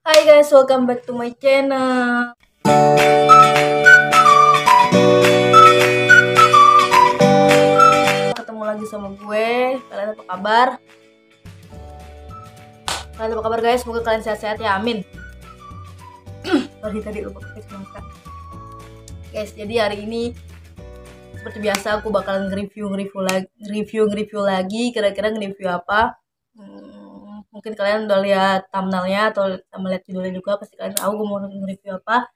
Hai guys, welcome back to my channel. Ketemu lagi sama gue. Kalian apa kabar? Guys? Semoga kalian sehat-sehat ya, amin. Tadi lupa pakai kacamata. Guys, jadi hari ini seperti biasa aku bakalan review lagi. Kira-kira nge-review apa? Mungkin kalian udah lihat thumbnailnya atau melihat judulnya juga, pasti kalian tahu gue mau nge-review apa.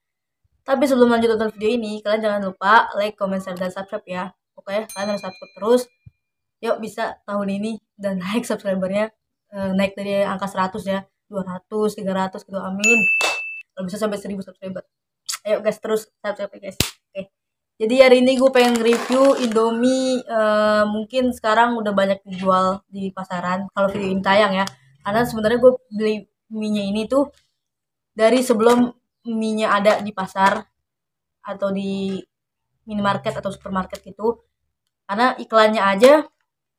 Tapi sebelum lanjut nonton video ini, kalian jangan lupa like, comment, share, dan subscribe ya. Oke, kalian harus subscribe terus. Yuk bisa tahun ini dan naik subscribernya, naik dari angka 100 ya, 200, 300 gitu, amin. Kalau bisa sampai 1000 subscriber. Ayo guys, terus subscribe ya guys. Oke. Jadi hari ini gue pengen review Indomie, mungkin sekarang udah banyak dijual di pasaran kalau video ini tayang ya. Karena sebenarnya gue beli mie-nya ini tuh dari sebelum mie-nya ada di pasar atau di minimarket atau supermarket gitu. Karena iklannya aja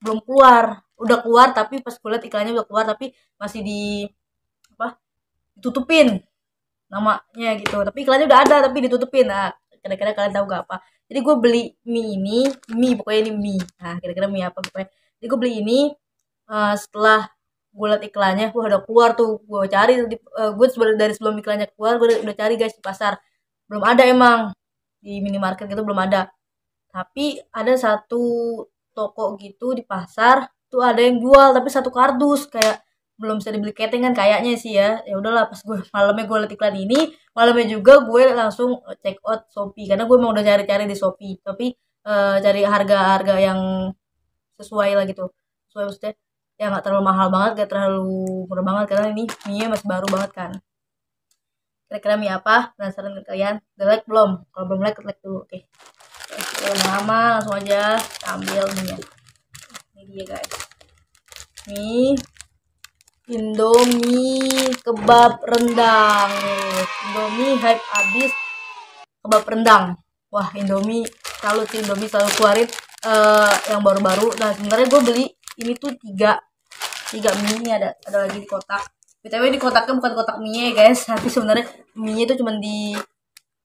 belum keluar, udah keluar tapi pas gue liat iklannya udah keluar tapi masih ditutupin namanya gitu, tapi iklannya udah ada tapi ditutupin. Nah, kira-kira kalian tahu gak apa? Jadi gue beli mie pokoknya ini mie. Nah, kira-kira mie apa pokoknya. Jadi gue beli ini, setelah gue liat iklannya, gue udah keluar tuh, gue cari gue dari sebelum iklannya keluar gue udah cari guys di pasar, belum ada emang di minimarket gitu, belum ada. Tapi ada satu toko gitu di pasar tuh ada yang jual tapi satu kardus, kayak belum bisa dibeli ketengan kayaknya sih ya. Ya udahlah, pas malamnya gue liat iklan ini, malamnya juga gue langsung check out Shopee karena gue mau udah cari-cari di Shopee, tapi cari harga-harga yang sesuai lah gitu, sesuai maksudnya ya nggak terlalu mahal banget, nggak terlalu murah banget, karena ini mie masih baru banget kan. Kira-kira mie apa? Penasaran ke kalian? Udah like belum? Kalau belum like dulu. Oke. Lama langsung aja ambil mie. Ini dia guys. Mie Indomie kebab rendang. Indomie hype abis kebab rendang. Wah, Indomie selalu sih, Indomie selalu keluarin yang baru-baru. Nah, sebenarnya gue beli ini tuh tiga mie. Ini ada lagi di kotak. BTW di kotaknya bukan kotak mie ya guys, tapi sebenarnya mie itu cuma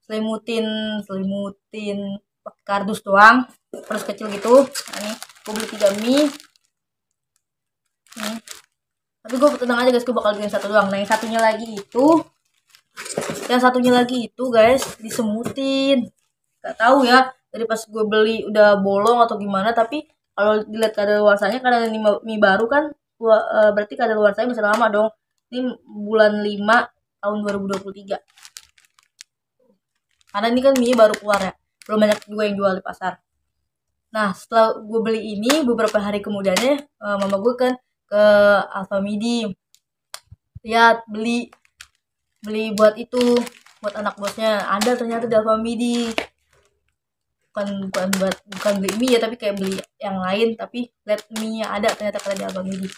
selimutin pakai kardus doang, terus kecil gitu. Nah, ini gue beli 3 mie nih. Tapi gue tenang aja guys, gue bakal bikin satu doang. Nah, yang satunya lagi itu guys disemutin, gak tahu ya dari pas gue beli udah bolong atau gimana. Tapi kalau dilihat kadaluarsanya, karena ini mie baru kan, berarti kadaluarsanya masih lama dong. Ini bulan 5 tahun 2023. Karena ini kan mie baru keluar ya, belum banyak juga yang jual di pasar. Nah, setelah gue beli ini, beberapa hari kemudiannya mama gue kan ke Alfamidi, lihat beli buat buat anak bosnya. Ada ternyata di Alfamidi, bukan beli mie ya, tapi kayak beli yang lain, tapi lihat mie nya ada ternyata kalau di Alfamidi.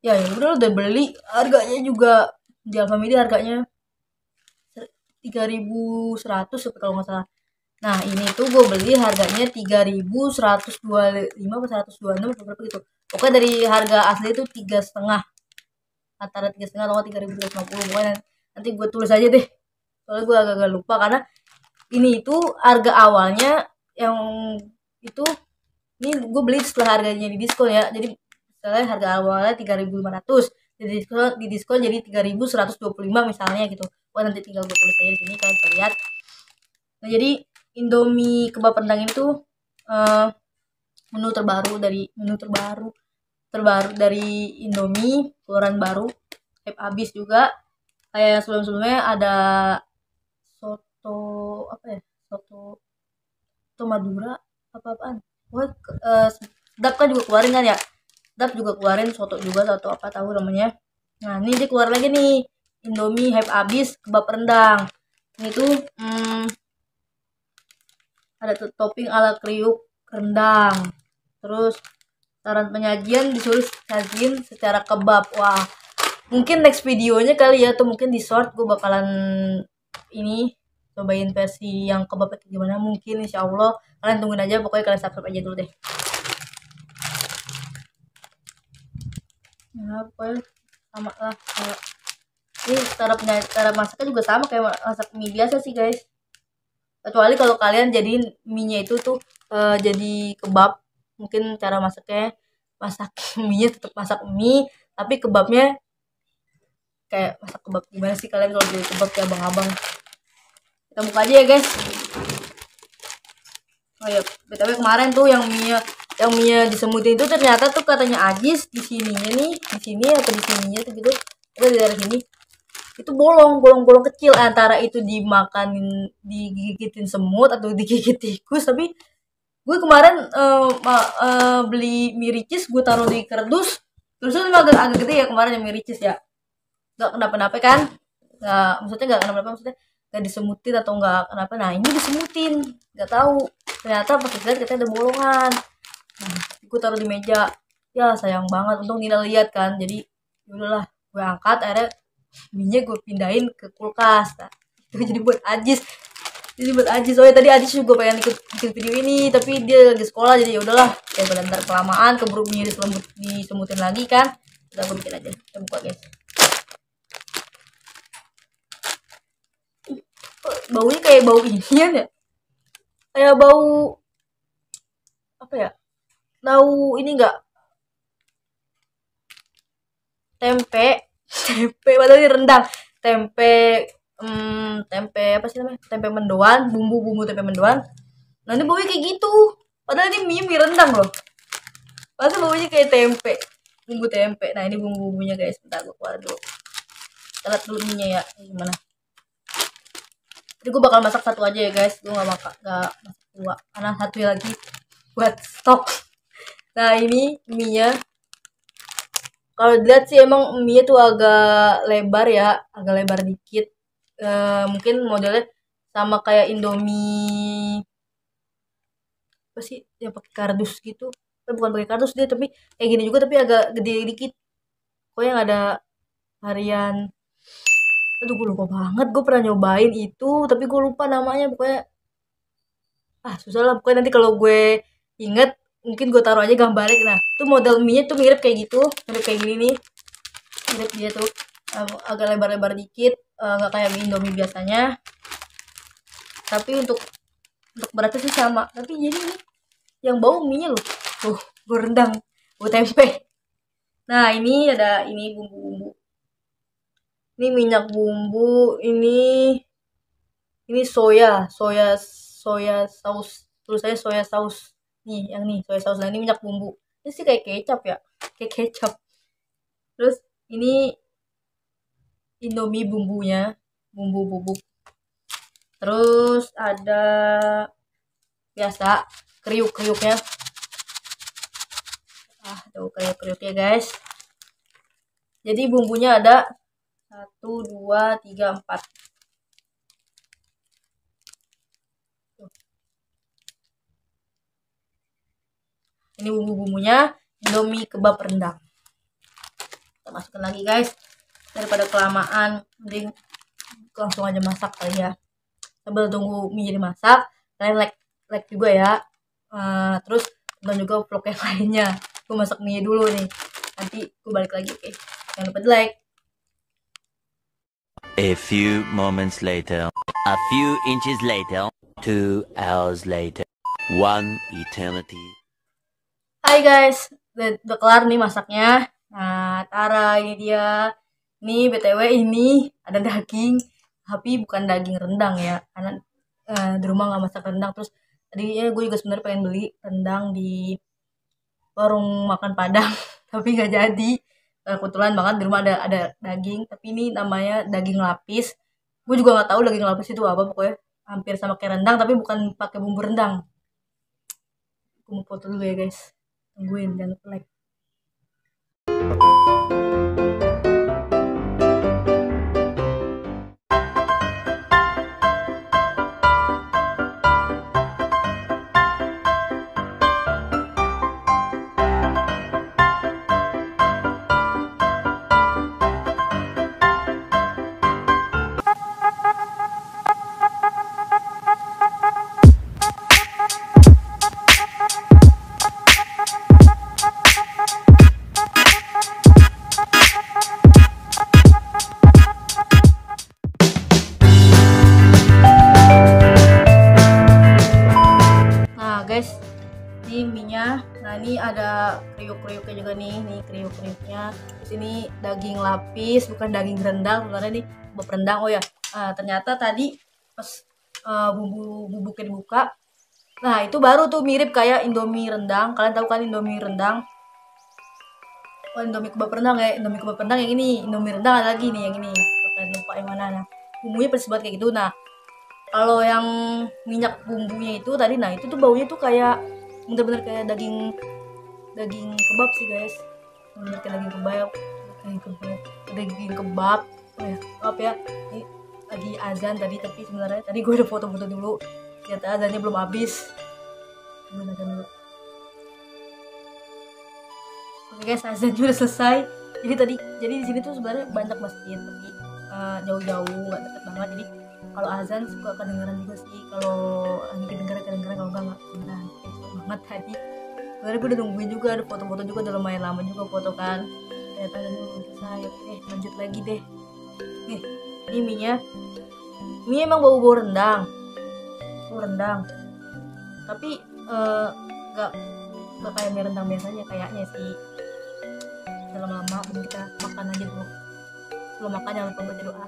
Ya udah beli. Harganya juga di Alfamidi harganya 3.100 kalau nggak salah. Nah, ini tuh gue beli harganya 3.125 atau 126 atau berapa gitu. Pokoknya dari harga asli itu 3,5, antara 3,5 atau 3.350. Pokoknya nanti gue tulis aja deh, soalnya gue agak lupa. Karena ini itu harga awalnya yang itu, ini gue beli setelah harganya di diskon ya. Jadi setelah harga awalnya 3.500, di diskon jadi 3.125 misalnya gitu. Wah, nanti tinggal gue tulis aja di sini, kalian bisa lihat. Nah, jadi Indomie kebab rendang itu menu terbaru dari Indomie, keluaran baru, hype abis juga. Kayak sebelum-sebelumnya ada soto apa ya, soto Madura apa-apaan. Wah, Sedap kan juga keluarin kan ya, Sedap juga keluarin soto juga, soto apa tahu namanya. Nah, ini dia keluar lagi nih, Indomie hype abis kebab rendang. Ini tuh ada topping ala kriuk rendang. Terus saran penyajian disuruh sajiin secara kebab. Wah, mungkin next videonya kali ya, atau mungkin di short gue bakalan ini cobain versi yang kebab kayak gimana. Mungkin insya Allah kalian tungguin aja, pokoknya kalian subscribe aja dulu deh. Nah, pokoknya sama lah Ini cara masaknya juga sama kayak masak mie biasa sih guys. Kecuali kalau kalian jadiin mie-nya itu tuh jadi kebab, mungkin cara masaknya masak mie-nya tetap masak mie, tapi kebabnya kayak masak kebab gimana sih kalian kalau beli kebab ya abang-abang. Kita buka aja ya guys. Oh ya, btw kemarin tuh yang mie disemutin itu ternyata tuh katanya Ajis di sininya nih, di sini atau di sininya tuh gitu, udah di daerah sini itu bolong kecil, antara itu dimakanin digigitin semut atau digigit tikus. Tapi gue kemarin beli mie ricis, gue taruh di kardus, terus itu agak gede ya kemarin yang mie ricis ya, nggak kenapa-napa kan, nggak kenapa-napa, maksudnya nggak disemutin atau nggak kenapa. Nah ini disemutin, nggak tahu, ternyata pas lihat kita ada bolongan. Nah, gue taruh di meja, ya sayang banget, untung Nina lihat kan, jadi udahlah gue angkat, akhirnya mie gue pindahin ke kulkas. Nah, itu jadi buat Ajis. Soalnya tadi Ajis juga pengen ikut video ini, tapi dia lagi sekolah, jadi ya udahlah, daripada ntar kelamaan keburu mie disemutin lagi kan, udah gue bikin aja. Kita buka guys. Baunya kayak bau inian ya, kayak bau apa ya, tahu ini enggak, tempe padahal ini rendang, tempe tempe apa sih namanya, tempe mendoan, bumbu tempe mendoan. Nah ini baunya kayak gitu, padahal ini mie rendang loh, masa baunya kayak tempe, bumbu tempe. Nah ini bumbunya guys, bentar gue keluar dulu, telat dulu mie ya gimana. Jadi gue bakal masak satu aja ya guys, gue nggak masak dua karena satu lagi buat stok. Nah ini mie, kalau dilihat sih emang mie tuh agak lebar ya, agak lebar dikit. Mungkin modelnya sama kayak Indomie apa sih yang pakai kardus gitu. Bukan pakai kardus dia, tapi kayak gini juga tapi agak gede dikit. Pokoknya yang ada varian, aduh gue lupa banget, gue pernah nyobain itu tapi gue lupa namanya. Pokoknya susah lah, pokoknya nanti kalau gue inget mungkin gue taruh aja gambarnya. Nah itu model mie nya tuh mirip kayak gitu, mirip kayak gini nih, mirip dia tuh agak lebar-lebar dikit, nggak kayak mie Indomie biasanya, tapi untuk beratnya sih sama. Tapi jadi ini yang bau mie nya loh, tuh gue rendang, gue tempe. Nah ini ada ini bumbu-bumbu, ini minyak bumbu, ini soya saus, tulisannya soya saus nih, yang nih soya saus. Nah ini minyak bumbu, ini sih kayak kecap ya, kayak kecap. Terus ini Indomie bumbunya, bumbu bubuk. Terus ada biasa kriuk-kriuknya, tuh kriuk-kriuknya guys. Jadi bumbunya ada 1, 2, 3, 4. Ini bumbu-bumbunya Indomie kebab rendang. Kita masukkan lagi guys, daripada kelamaan mending langsung aja masak kali ya, sambil tunggu mie jadi masak. Kalian like juga ya, terus tonton juga vlog yang lainnya. Gue masak mie dulu nih, nanti gue balik lagi. Oke, jangan lupa di like. A few moments later, a few inches later, 2 hours later, 1 eternity. Hai guys, udah kelar nih masaknya. Nah, Tara ini dia. Nih BTW ini ada daging, tapi bukan daging rendang ya, karena di rumah nggak masak rendang. Terus tadinya gue juga sebenarnya pengen beli rendang di warung makan Padang, tapi nggak jadi. Kebetulan banget di rumah ada daging, tapi ini namanya daging lapis. Gue juga nggak tahu daging lapis itu apa, pokoknya hampir sama kayak rendang tapi bukan pakai bumbu rendang. Gue mau foto dulu ya guys, tungguin, jangan lupa like. kriuk-kriuknya juga nih kriuk-kriuknya. Terus ini daging lapis, bukan daging rendang sebenarnya nih, kebab rendang. Oh ya, ternyata tadi pas bubuknya dibuka, nah itu baru tuh mirip kayak Indomie rendang. Kalian tahu kan Indomie rendang? Oh, Indomie kebab rendang ya, Indomie kebab rendang yang ini, Indomie rendang ada lagi nih yang ini. Kalian lupa yang mana? Nah, bumbunya persis banget kayak gitu. Nah, kalau yang minyak bumbunya itu tadi, nah itu tuh baunya tuh kayak bener-bener kayak daging kebab sih guys, bener kayak daging kebab. Oh ya, maaf ya, ini lagi azan tadi, tapi sebenarnya tadi gue udah foto-foto dulu, ternyata azannya belum habis. Gue azan dulu. Oke guys, azannya udah selesai. Jadi di sini tuh sebenarnya banyak masjid, tapi jauh-jauh nggak deket banget. Jadi kalau azan suka kedengeran juga sih, kalau lagi kedengeran kalau nggak kedengeran. Kayak banget tadi. Sebenarnya gue udah nungguin juga, ada foto-foto juga, udah lumayan lama juga foto kan. Ternyata azannya belum selesai. Oke, lanjut lagi deh. Nih, ini mie emang bau rendang, tapi nggak kayak mie rendang biasanya kayaknya sih. Lama-lama kita makan aja dulu. Sebelum makan jangan lupa baca doa.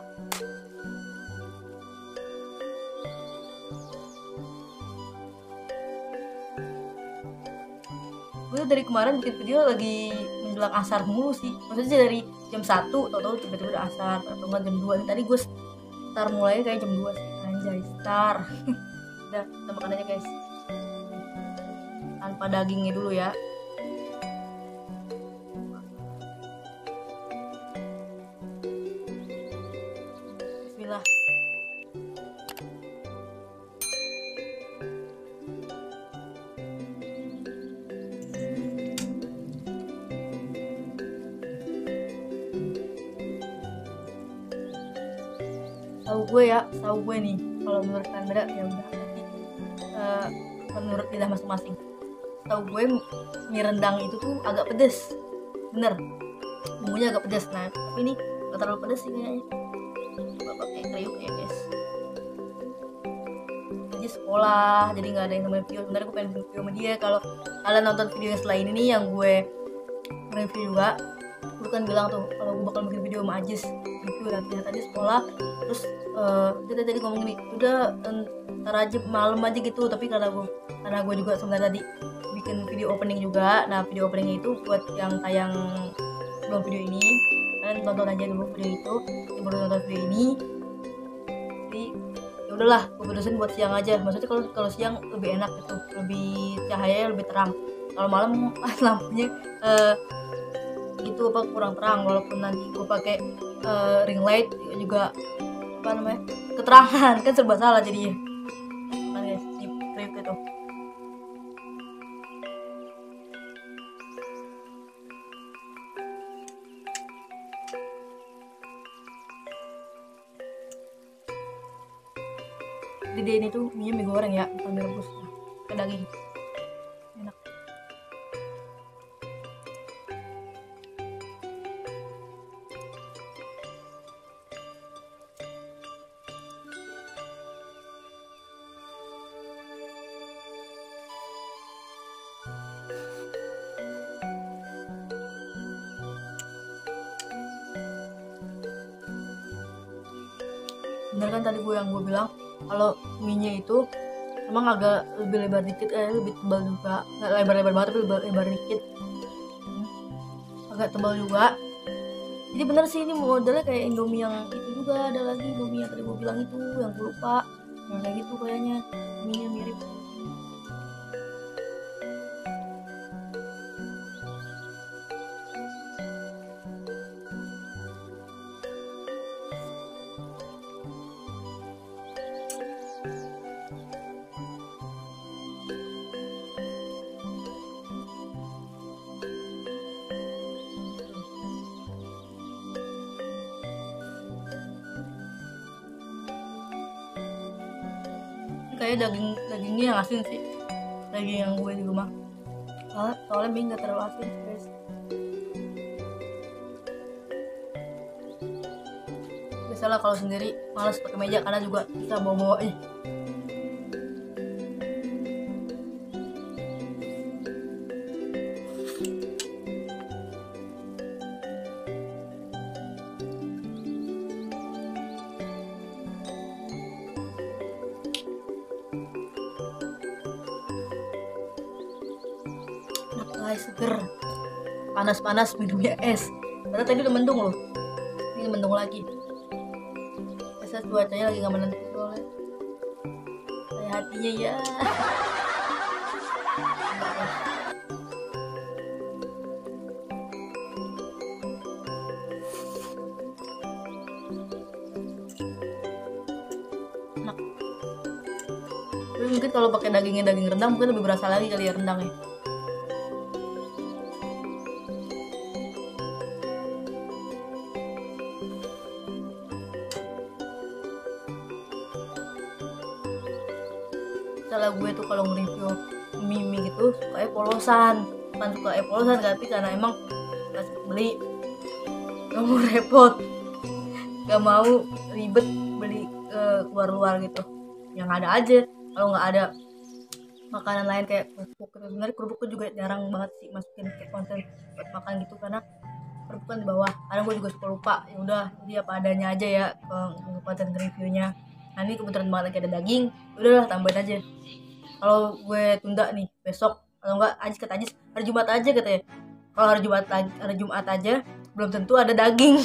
Gue dari kemarin bikin video lagi menjelang asar mulu sih, maksudnya sih dari jam 1 tau tiba-tiba udah asar, atau enggak jam 2. Tadi gue start mulai kayak jam 2 sih, anjay start. Udah, kita makan aja guys, tanpa dagingnya dulu ya. Bismillah. Tahu gue nih, kalau menurut Chandra ya udah, tapi menurut lidah masing-masing. Tahu gue mie rendang itu tuh agak pedes, bener, bumbunya agak pedes. Nah tapi ini gak terlalu pedes sih kayaknya, gak pakai kriuk ya guys. Jadi sekolah, jadi nggak ada yang namanya video. Sebenarnya gue pengen bikin video sama dia. Kalau kalian nonton video yang setelah ini nih, yang gue review juga, gue kan bilang tuh kalau gue bakal bikin video sama Ajis review latihan tadi sekolah. Terus kita tadi ngomong gini, udah ntar aja malam aja gitu. Tapi karena gue juga sebenarnya tadi bikin video opening juga. Nah video openingnya itu buat yang tayang sebelum video ini, kalian tonton aja dulu video itu yang baru nonton video ini. Jadi ya udahlah, gue putusin buat siang aja. Maksudnya kalau siang lebih enak gitu, lebih cahayanya lebih terang. Kalau malam lampunya gitu apa kurang terang, walaupun nanti gue pakai ring light juga apa namanya keterangan kan serba salah jadinya kan guys, di trip itu. Jadi ini tuh mie goreng ya, bukan mie rebus, ke daging enak. Bener kan tadi yang gue bilang kalau mie-nya itu emang agak lebih lebar dikit, lebih tebal juga, nggak lebar-lebar banget tapi lebar dikit, agak tebal juga. Jadi bener sih ini modelnya kayak Indomie yang itu juga, ada lagi Indomie yang tadi gue bilang itu yang gue lupa, yang kayak gitu kayaknya mie-nya mirip. Kayak dagingnya yang asin sih, daging yang gue di rumah. Soalnya mie nggak terlalu asin guys. Biasalah kalau sendiri malas pakai meja karena juga bisa bawa-bawa nih. guys, seger. Panas-panas minumnya es. Karena tadi udah mendung loh. Ini mendung lagi. Biasa cuacanya lagi nggak menentu soalnya. Kayak hatinya ya. Enak. Tapi mungkin kalau pakai dagingnya daging rendang mungkin lebih berasa lagi kali ya rendangnya. Salah gue tuh kalau nge-review mie gitu suka polosan, bukan suka polosan tapi karena emang pas beli gak mau repot, gak mau ribet beli keluar-luar gitu. Yang ada aja, kalau nggak ada makanan lain kayak kerupuk gitu. Sebenarnya kerupuk tuh juga jarang banget sih masukin kayak konten buat makan gitu karena kerupuk kan di bawah. Kadang gue juga suka lupa, ya udah dia apa adanya aja ya ke konten reviewnya. Nah ini kebetulan banget lagi ada daging, udahlah tambahin aja. Kalau gue tunda nih besok atau enggak Ajis kata Ajis hari Jumat aja katanya. Kalau hari Jumat aja belum tentu ada daging.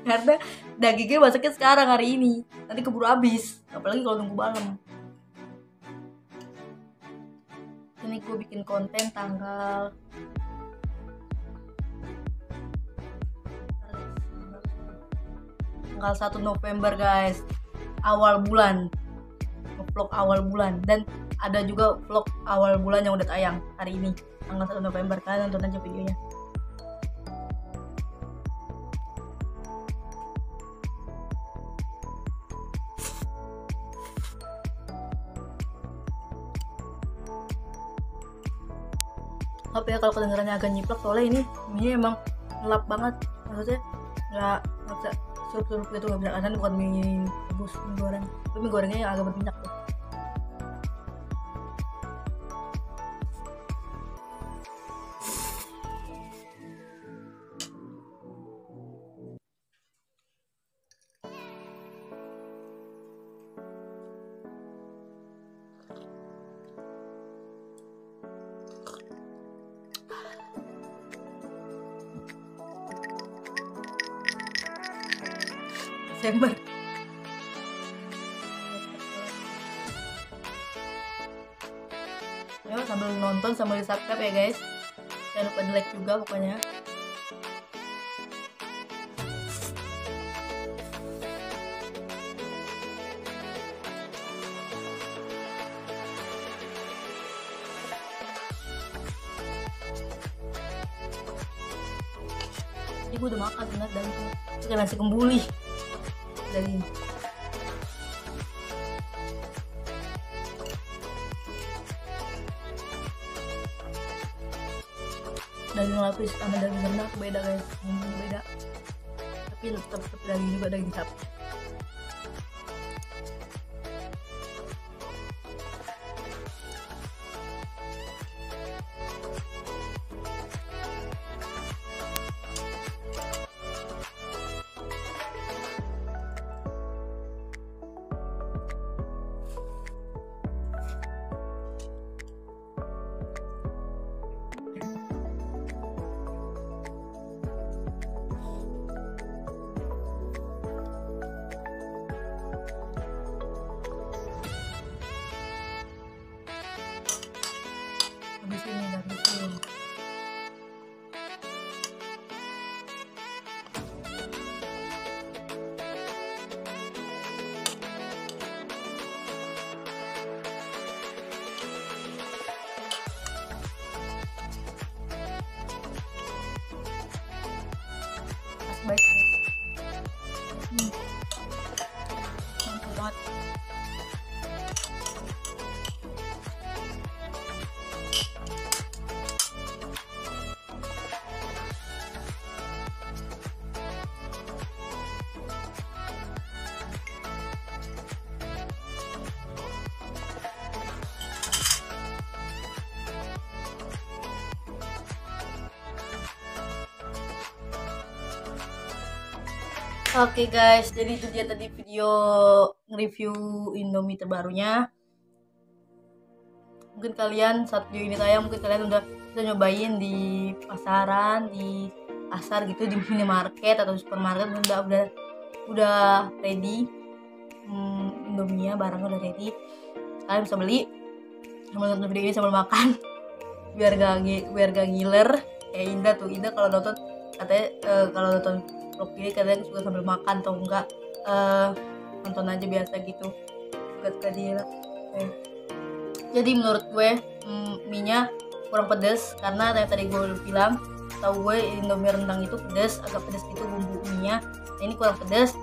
Karena dagingnya masaknya sekarang hari ini, nanti keburu habis, apalagi kalau nunggu malam. Ini gue bikin konten tanggal 1 November guys, awal bulan, vlog awal bulan, dan ada juga vlog awal bulan yang udah tayang hari ini tanggal 1 November. Kalian nonton aja videonya. Maaf ya kalau kedengarannya agak nyiplak, soalnya ini mie emang gelap banget, maksudnya nggak bisa surup-surup gitu, nggak bisa, karena bukan mie rebus, mie goreng, tapi mie gorengnya yang agak berminyak tuh. Desember. Ayo sambil nonton sambil di subscribe ya guys, jangan lupa di like juga pokoknya. Ini gue udah makan bener dan pakai nasi kembuli daging. Daging lapis sama daging rendang beda guys, beda, tapi tetap daging juga, daging sapi. Habisin. Pas baik guys. Mantap banget. Oke guys, jadi itu dia tadi video nge-review Indomie terbarunya. Mungkin kalian saat video ini tayang, mungkin kalian udah kita nyobain di pasaran, di pasar gitu, di minimarket atau di supermarket udah ready. Indomie barangnya udah ready, kalian bisa beli sambil nonton video ini sambil makan biar gak ngiler kayak Indah tuh. Indah kalau nonton katanya kalau nonton vlog ini kalian suka sambil makan atau enggak nonton aja biasa gitu, suka dia. Jadi menurut gue mie-nya kurang pedas karena tadi gue udah bilang, tahu gue Indomie rendang itu pedas, agak pedas gitu bumbu mie-nya. Nah, ini kurang pedas.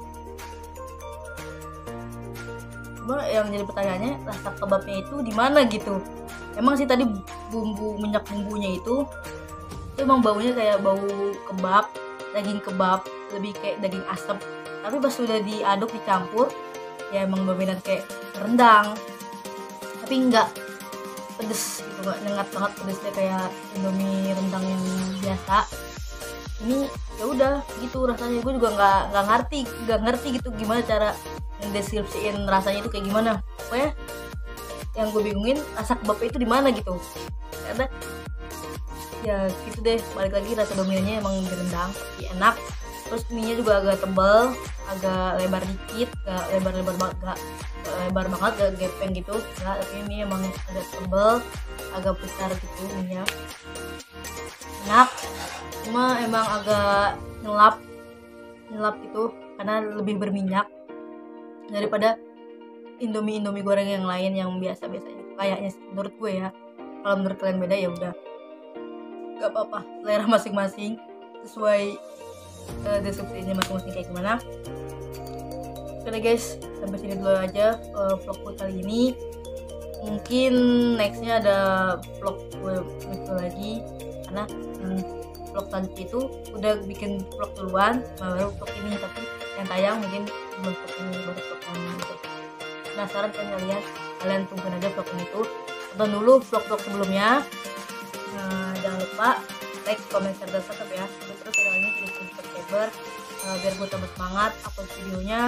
Cuma yang jadi pertanyaannya, rasa kebabnya itu di mana gitu. Emang sih tadi minyak bumbunya itu emang baunya kayak bau kebab, daging kebab, lebih kayak daging asap. Tapi pas sudah diaduk dicampur, ya emang dominan kayak rendang. Tapi enggak pedes gitu, enggak nyengat banget pedesnya kayak Indomie rendang yang biasa. Ini ya udah gitu rasanya. Gue juga nggak ngerti gitu gimana cara mendeskripsiin rasanya itu kayak gimana. Pokoknya yang gue bingungin rasa kebabnya itu di mana gitu. Karena ya gitu deh, balik lagi rasa dominannya emang di rendang tapi enak. Terus mie nya juga agak tebal, agak lebar dikit, gak lebar banget, gak gepeng gitu enggak, tapi mie emang agak tebal, agak besar gitu mie nya enak. Cuma emang agak nyelap gitu karena lebih berminyak daripada Indomie goreng yang lain yang biasa-biasanya kayaknya menurut gue ya. Kalau menurut kalian beda ya udah gak apa-apa, selera masing-masing sesuai deskripsinya masing-masing kayak gimana. Oke guys, sampai sini dulu aja vlog gue kali ini. Mungkin nextnya ada vlog gue lagi karena vlog selanjutnya itu udah bikin vlog duluan, baru vlog ini, tapi yang tayang mungkin belum vlog ini, baru vlog ini gitu. Penasaran kan kalian tungguin aja vlog ini tuh, tonton dulu vlog-vlog sebelumnya. Jangan lupa like, comment, share, dan subscribe ya. Terus channel ini jadi subscriber biar gue tambah semangat upload videonya.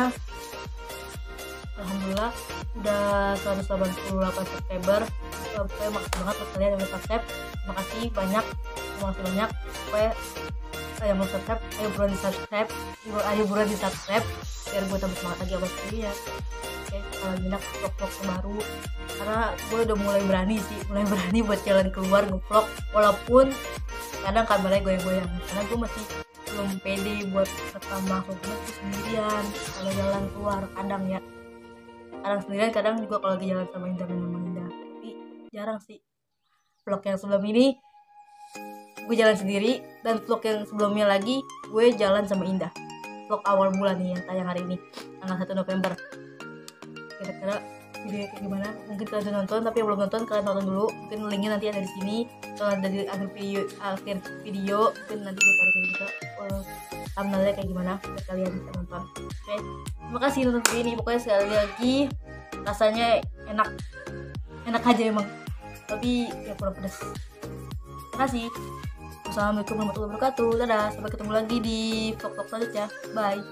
Alhamdulillah udah 188 subscriber. Pokoknya makasih banget buat kalian yang udah subscribe. Terima kasih banyak. Pokoknya yang belum subscribe, ayo buruan di subscribe biar gue tambah semangat lagi upload videonya. Oke, kalau banyak vlog-vlog baru karena gue udah mulai berani buat jalan keluar nge-vlog, walaupun kadang kameranya goyang-goyang karena gue masih belum pede buat rekam makhluk sendirian kalau jalan keluar. Kadang sendirian, kadang juga kalau lagi jalan sama Indah, tapi jarang sih. Vlog yang sebelum ini gue jalan sendiri, dan vlog yang sebelumnya lagi gue jalan sama Indah, vlog awal bulan nih yang tayang hari ini tanggal 1 November. Kira-kira video kayak gimana? Mungkin kalian udah nonton, tapi yang belum nonton kalian nonton dulu. Mungkin linknya nanti ada di sini, kalau ada di akhir video mungkin nanti gue taruh juga thumbnailnya kayak gimana biar kalian bisa nonton. Oke, terima kasih nonton video ini. Pokoknya sekali lagi rasanya enak aja emang, tapi ya kurang pedas. Terima kasih. Wassalamualaikum warahmatullahi wabarakatuh. Dadah, sampai ketemu lagi di vlog-vlog selanjutnya. Bye.